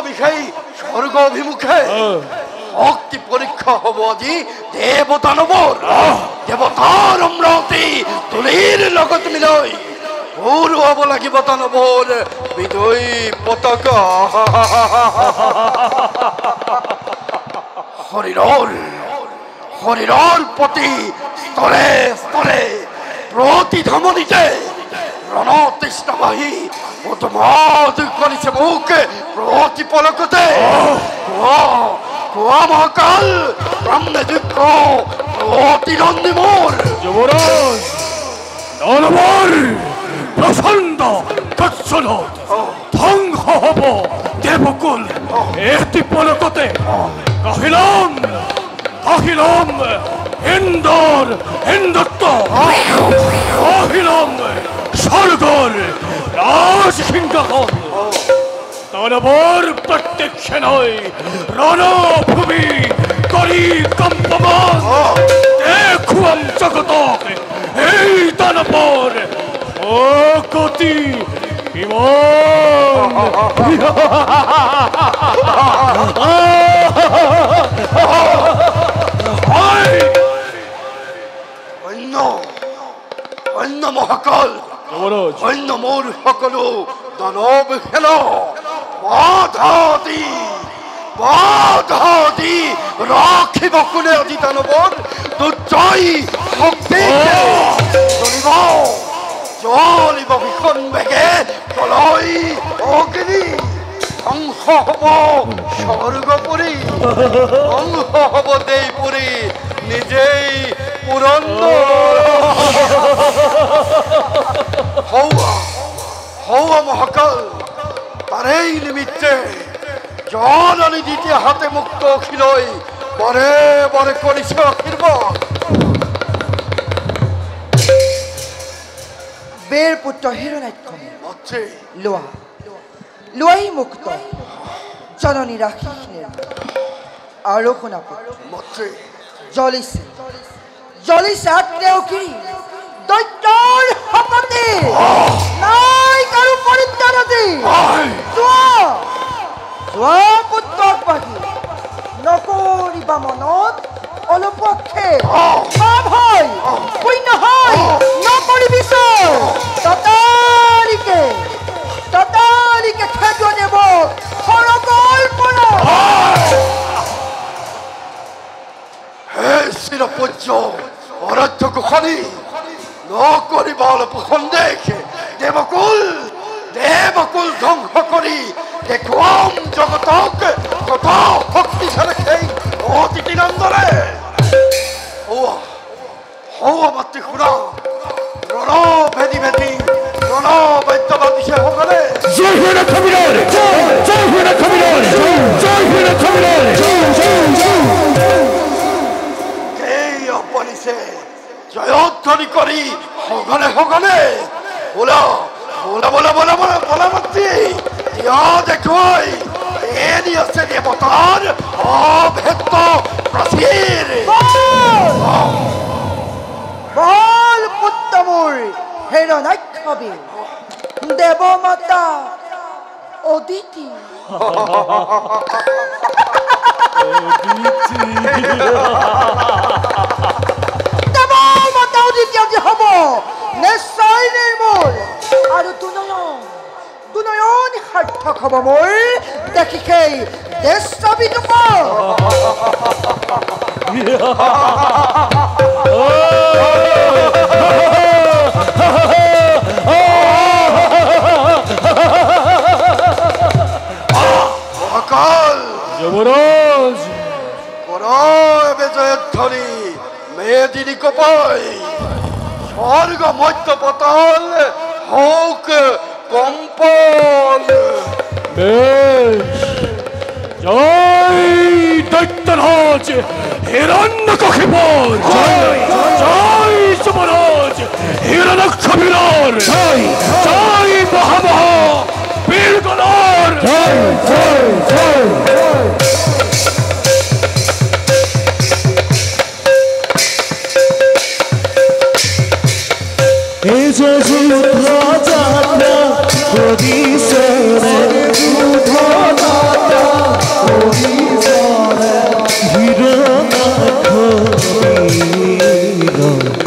বিষয়ে স্বৰ্গ অভিমুখে শক্তি পৰীক্ষা হব আজি দেবদানৱৰ দেবতাৰ অমৃতি তুলিৰ লগত মিলাই উৰুৱাব লাগিব দানৱৰ বিজয়ী পতাকা শৰীৰৰ প্ৰতি স্তৰে স্তৰে প্ৰতিধমনিতে ৰণতৃষ্ণবাহী উন্মাদ কৰিছে মোক প্ৰতি পলকতে কোৱা মহাকাল ব্ৰহ্মযোগ্য প্ৰতিদ্বন্দ্বী মোৰ যুৱৰাজ দানৱৰ প্ৰচণ্ড তৎসলত ধ্বংস হ'ব দেৱকুল এটি পলকতে কাহিলাম হিন্দত্ব কাহিলাম স্বৰ্গৰ ৰাজসিংহাসন দানৱৰ প্ৰত্যক্ষ নয় ৰণভূমি কৰি কম্পমান দেখুৱাম জগতক এই দানৱৰ অগতি কিমান অন্য মহাকাল অন্য মোৰ সকলো দানৱ খেল বাধা দি ৰাখিব কোনে আজি দানৱৰ দুৰ্জয় শক্তি জ্বলিব ভীষণ বেগে তলৈ অগ্নি ধ্বংস হ'ব স্বৰ্গপুৰী ধ্বংস হ'ব দেইপুৰী নিজেই হৌৱা মহাকাল তাৰেই নিমিত্তে জননী দ্বিতীয় হাতে মুক্ত অখিলৈ বৰে বৰে কৰিছে আশীৰ্বাদ বেৰ পুত্ৰ হিৰণ্যাক্ষমে লোৱাই মুক্ত জননী ৰাখিনে আৰু শুনা জ্বলিছে আগ্নেয়গিৰি দৈত্যৰ শপতে নাই কাৰো পৰিত্ৰাণতে চোৱা পুত্ৰ আগবাঢ়ি নকৰিবা মনত অলপক্ষে ভয় শূন্য হয় নকৰিবি ততালিকে খেদ দেব সৰগৰ পৰা হে চিৰপূজ্য অৰাধ্য গোসানী নকৰিবা অলপ সন্দেহ দেৱকুল ধ্বংস কৰি দেখুৱাম জগতক তথা শক্তিশালী সেই অতিথি নন্দৰে হৌৱা মাতৃ শুনা ৰণ ভেদি ৰণ বৈদ্যবাদীছে সকলে এই অপনিছে জয়ধ্বনি কৰি সঘনে বোলা মাতৃ দেখুৱাই এনি আছে দেৱতাৰ অভেদ্য প্ৰাচীৰ বল পুত্ৰ মোৰ হিৰণ্যাক্ষমে দেৱমাতা অদিতি দেৱমাতা অদিতি আজি হ'ব নিশ্চয় নিৰ্মূল আৰু দুনয়ন সাৰ্থক হ'ব মোৰ দেখি সেই দেশ ছবিটোক মহাকাল যুৱৰাজ এবে জয়ধ্বনি মেদিনী কপাই স্বৰ্গ মধ্য পতাল হওক কম্পন জয় দৈত্যৰাজ হিৰণ্যকশিপ জয় যুৱৰাজ হিৰণ্যক্ষমীৰৰ জয় মহামহ বীৰগণৰ ৰাজা দিন